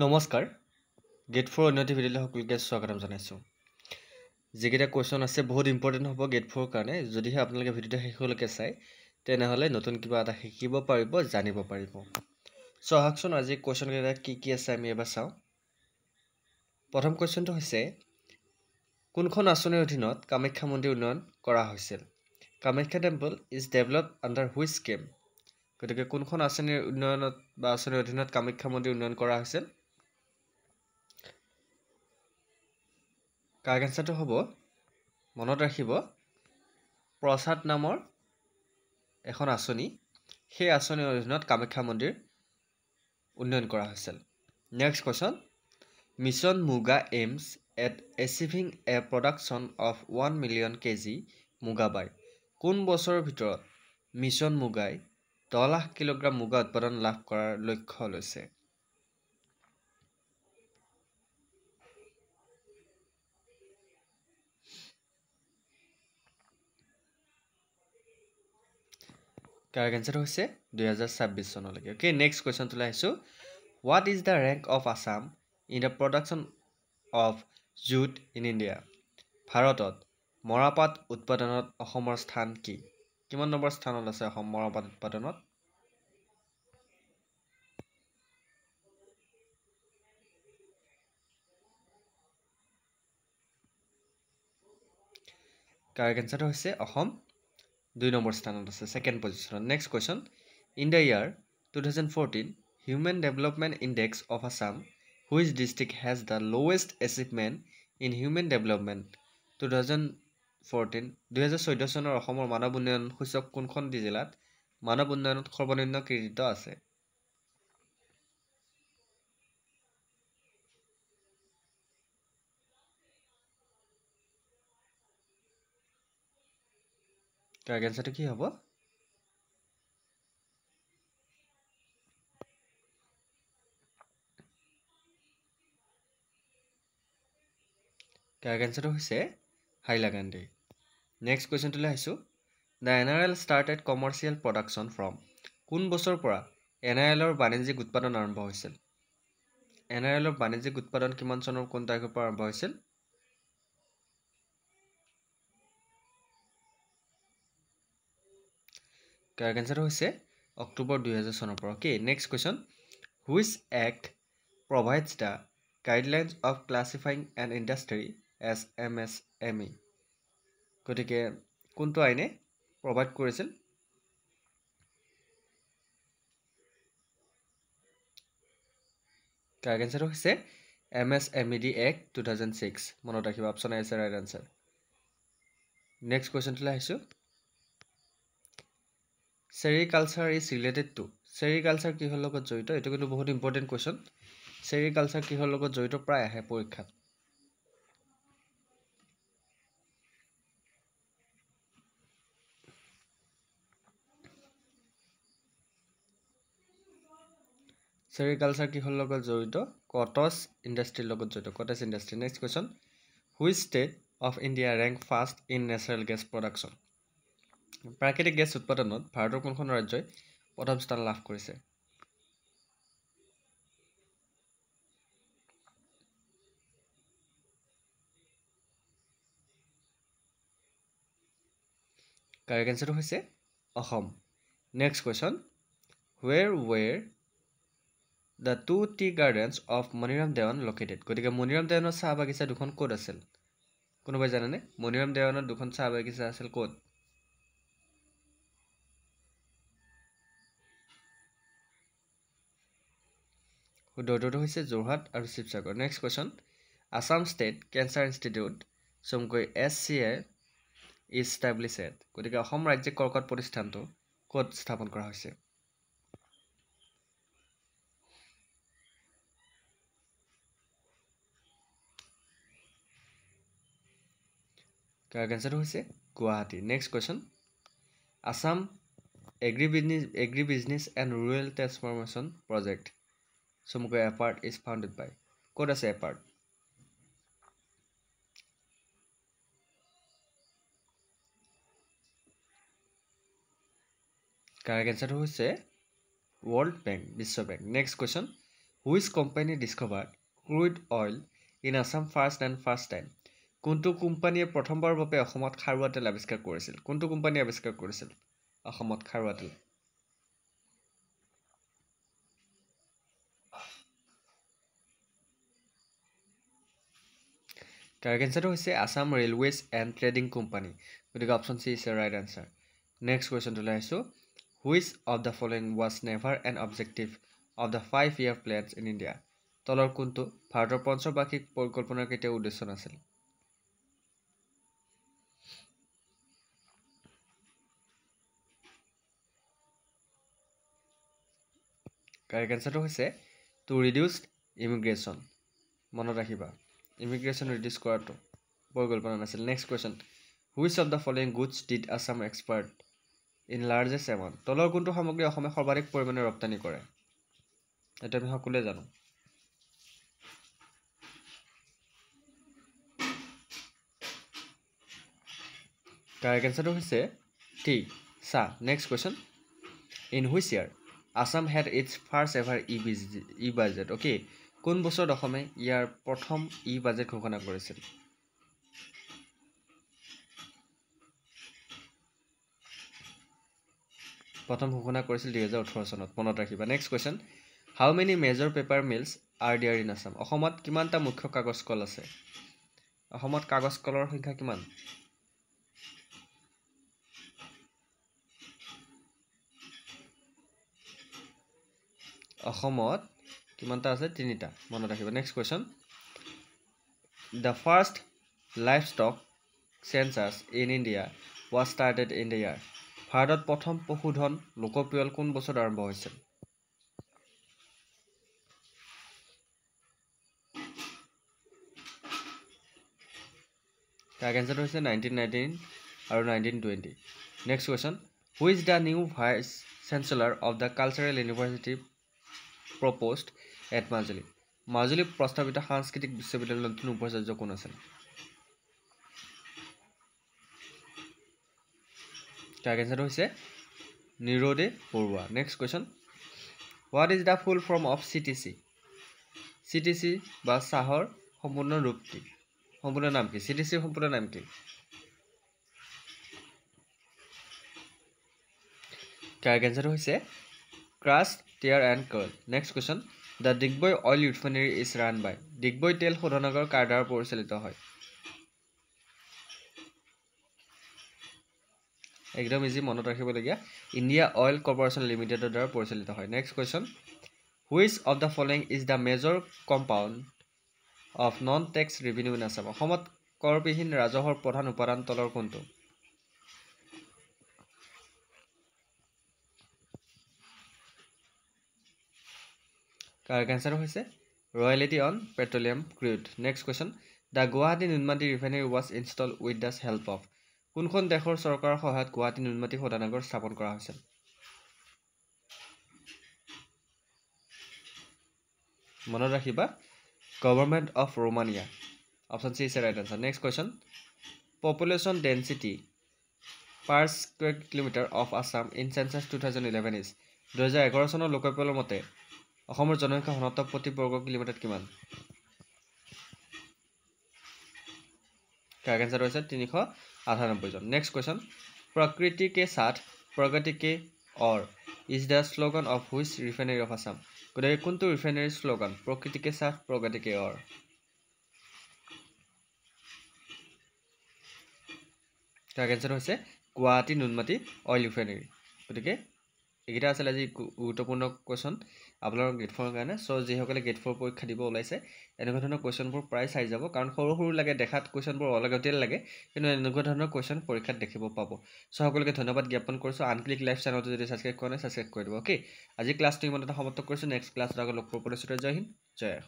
নমস্কাৰ গেট 4 উন্নতি ভিডিঅ'লৈ সকলোকে স্বাগতম জনাইছোঁ যিকেইটা কোৱেশ্যন আছে বহুত ইম্পৰ্টেণ্ট হ'ব গেট 4 কাৰণে যদিহে আপোনালোকে ভিডিঅ'টো শেষলৈকে চাই তেনেহ'লে নতুন কিবা এটা শিকিব পাৰিব জানিব পাৰিব সো আহকচোন আজি কোৱেশ্যন কেইটা কি আছে আমি এবাৰ চাওঁ প্ৰথম কোৱেশ্যনটো হৈছে কোনখন আঁচনিৰ অধীনত কামাখ্যা মন্দিৰ উন্নয়ন কৰা হৈছিল Kamakhya temple is developed under which scheme গতিকে কোনখন আঁচনিৰ উন্নয়নত বা আঁচনিৰ অধীনত কামাখ্যা মন্দিৰ উন্নয়ন কৰা হৈছিল কাৰেক্ট এনসাৰটো হ'ব মনত ৰাখিব প্ৰসাদ নামৰ এখন আঁচনি সেই আঁচনিৰ অধীনত কামাখ্যা মন্দিৰ উন্নয়ন কৰা হৈছিল next question mission Muga aims at achieving a production of 1 million kg Muga by কোন বছৰৰ ভিতৰত মিছন মুগাই 10 লাখ কিলোগ্ৰাম মুগা উৎপাদন লাভ কৰাৰ লক্ষ্য লৈছে কাৰেক্ট এনসাৰটো হৈছে 2026 চনলৈকে ওকে নেক্সট কোৱেশ্যনটো আহিছোঁ what is the rank of Assam in the production of jute in India ভাৰতত মৰাপাট উৎপাদনত অসমৰ স্থান কি কিমান নম্বৰ স্থানত আছে অসম মৰাপাট উৎপাদনত কাৰেক্ট এনসাৰটো হৈছে অসম 2 নম্বৰ স্থানত আছে সেকেন্ড পজিশনত next question in the year 2014 human development index of Assam which district has the lowest achievement in human development 2014 চনৰ অসমৰ মানৱ উন্নয়ন সূচক কোনখন জিলাত মানৱ উন্নয়নত সৰ্বনিম্ন কৃতিত্ব আছে কাৰেক্ট এনসাৰটো কি হ'ব কাৰেক্ট এনসাৰটো হৈছে হাইলাকান্দি নেক্সট কুৱেশ্যনটোলৈ আহিছোঁ the NRL started commercial production from কোন বছৰৰ পৰা NRLৰ বাণিজ্যিক উৎপাদন আৰম্ভ হৈছিল NRLৰ বাণিজ্যিক উৎপাদন কিমান চনৰ কোন তাৰিখৰ পৰা আৰম্ভ হৈছিল কাৰেক্ট এনসাৰটো হৈছে অক্টোবৰ 2000 চনৰ পৰা okay next question which act provides the guidelines of classifying an industry as MSME গতিকে কোনটো আইনে প্ৰভাইড কৰিছিল কাৰেক্ট এনসাৰটো হৈছে MSMED Act 2006 মনত ৰাখিব অপচন আছে ৰাইট আনসাৰ নেক্সট কুৱেশ্যনটোলৈ আহিছোঁ সেৰিকালচাৰ ইজ ৰিলেটেড টু সেৰিকালচাৰ কিহৰ লগত জড়িত এইটো কিন্তু বহুত ইম্পৰ্টেণ্ট কুৱেশ্যন সেৰিকালচাৰ কিহৰ লগত জড়িত প্ৰায় আহে পৰীক্ষাত সেৰিকালচাৰ কিহৰ লগত জড়িত কটছ ইণ্ডাষ্ট্ৰীৰ লগত জড়িত cottage industry next question which state of India rank first in natural gas production প্ৰাকৃতিক গেছ উৎপাদনত ভাৰতৰ কোনখন ৰাজ্যই প্ৰথম স্থান লাভ কৰিছে কাৰেক্ট এনসাৰটো হৈছে Assam next question where the two tea gardens of Maniram Dewan located গতিকে মণিৰাম দেৱানৰ চাহ বাগিচা দুখন ক'ত আছিল কোনোবাই জানেনে মণিৰাম দেৱানৰ দুখন চাহ বাগিচা আছিল ক'ত শুদ্ধটো হৈছে যোৰহাট আৰু Sivasagar next question Assam state cancer institute চমুকৈ SCI ইষ্টাব্লিছেড গতিকে অসম ৰাজ্যিক কৰ্কট প্ৰতিষ্ঠানটো ক'ত স্থাপন কৰা হৈছে কাৰেক্ট এনসাৰটো হৈছে Guwahati next question Assam agribusiness and rural transformation project চমুকৈ এপাৰ্ট ইজ ফাউণ্ডেড বাই ক'ত আছে এপাৰ্ট কাৰেক্ট এনসাৰটো হৈছে world bank Biswa bank next question Which company discovered crude oil in Assam first time? কোনটো কোম্পানীয়ে প্ৰথমবাৰৰ বাবে অসমত খাৰুৱা তেল আৱিষ্কাৰ কৰিছিল? কোনটো কোম্পানীয়ে আৱিষ্কাৰ কৰিছিল অসমত খাৰুৱা তেল? Correct answer হৈছে Assam Railways and Trading Company. গতিকে option C is the right answer. Next question to আহিছোঁ. Which of the following was never an objective of the 5-year plans in India? তলৰ কোনটো ভাৰতৰ পঞ্চবাৰ্ষিক পৰিকল্পনাৰ কেতিয়াও উদ্দেশ্য নাছিল? Correct answer হৈছে to reduce immigration. মনত ৰাখিবা immigration reduce কৰাটো পৰিকল্পনা নাছিল. Next question. Which of the following goods did Assam export in largest amount? তলৰ কোনটো সামগ্ৰী অসমে সৰ্বাধিক পৰিমাণে ৰপ্তানি কৰে? এটা আমি সকলোৱে জানো. Correct answer হৈছে tea. Next question. In which year Assam had its first ever e-budget? Okay. কোন বছৰত অসমে ইয়াৰ প্ৰথম ই-বাজেট ঘোষণা কৰিছিল? প্ৰথম ঘোষণা কৰিছিল 2018 চনত. মনত ৰাখিবা. Next question. How many major paper mills are there in Assam? অসমত কিমানটা মুখ্য কাগজ কল আছে? অসমত কাগজ কলৰ সংখ্যা কিমান? অসমত কিমানটা আছে? 3টা. মনত ৰাখিবা. Next question. The first livestock census in India was started in the year. ভাৰতত প্ৰথম পশুধন লোকপিয়ল কোন বছৰত আৰম্ভ হৈছিল? তাৰ answer হৈছে 1919 আৰু 1920. Next question. Who is the new vice chancellor of the Cultural University proposed at Majuli? Majuli প্ৰস্তাৱিত সাংস্কৃতিক বিশ্ববিদ্যালয়ৰ নতুন উপাচাৰ্য কোন আছিল? তাৰ answer হৈছে নিৰোদে Barua. Next question. What is the full form of CTC? CTC বা চাহৰ সম্পূৰ্ণ ৰূপ কি? সম্পূৰ্ণ নাম কি? CTC সম্পূৰ্ণ নাম কি? Correct answer হৈছে Crush, Tear and Curl. Next question. The Digboi Oil Refinery is run by. Digboi তেল শোধনাগাৰ কাৰ দ্বাৰা পৰিচালিত হয়? একদম ইজি, মনত ৰাখিবলগীয়া ইণ্ডিয়া অইল কৰ্পোৰেশ্যন লিমিটেডৰ দ্বাৰা পৰিচালিত হয়. Next question. Which of the following is the major compound of non-tax revenue in Assam? অসমত কৰবিহীন ৰাজহৰ প্ৰধান উপাদান তলৰ কোনটো? Correct answer হৈছে royalty on petroleum crude. Next question. The Guwahati Nunmati refinery was installed with the help of. কোনখন দেশৰ চৰকাৰৰ সহায়ত গুৱাহাটী নুনমাটি শোধনাগাৰ স্থাপন কৰা হৈছিল? মনত ৰাখিবা government of Romania. Option C is the right answer. Next question. Population density per square kilometer of Assam in census 2011 is. 2011 চনৰ লোকপিয়লৰ মতে অসমৰ জনসংখ্যা ঘনত্ব প্ৰতি বৰ্গ কিলোমিটাৰত কিমান? Correct answer হৈছে 398 জন. Next question. Prakriti ke saath pragati ke aur is the slogan of which refinery of Assam? গতিকে কোনটো ৰিফাইনাৰীৰ শ্লোগান প্ৰকৃতি কে সাথ প্ৰগতি কে অৰ? তাৰ answer হৈছে গুৱাহাটী নুনমাটি অইল ৰিফাইনাৰী. গতিকে এইকেইটা আছিল আজি গুৰুত্বপূৰ্ণ কুৱেশ্যন আপোনালোকৰ গ্ৰেড 4 কাৰণে. চ' যিসকলে গ্ৰেড 4 পৰীক্ষা দিব ওলাইছে এনেকুৱা ধৰণৰ কুৱেশ্যনবোৰ প্ৰায় চাই যাব, কাৰণ সৰু সৰু লাগে দেখাত কুৱেশ্যনবোৰ অলাগতিয়াল লাগে, কিন্তু এনেকুৱা ধৰণৰ কুৱেশ্যন পৰীক্ষাত দেখিব পাব. চ' সকলোকে ধন্যবাদ জ্ঞাপন কৰিছোঁ. আনক্লিক লাইভ চেনেলটো যদি ছাবস্ক্ৰাইব কৰা নাই ছাবস্ক্ৰাইব কৰি দিব. অ'কে, আজি ক্লাছটো ইমানতে সমাপ্ত কৰিছোঁ. নেক্সট ক্লাছত আকৌ লগ পোৱাৰ প্ৰতিশ্ৰুতি. জয় হিন্দ, জয় অসম.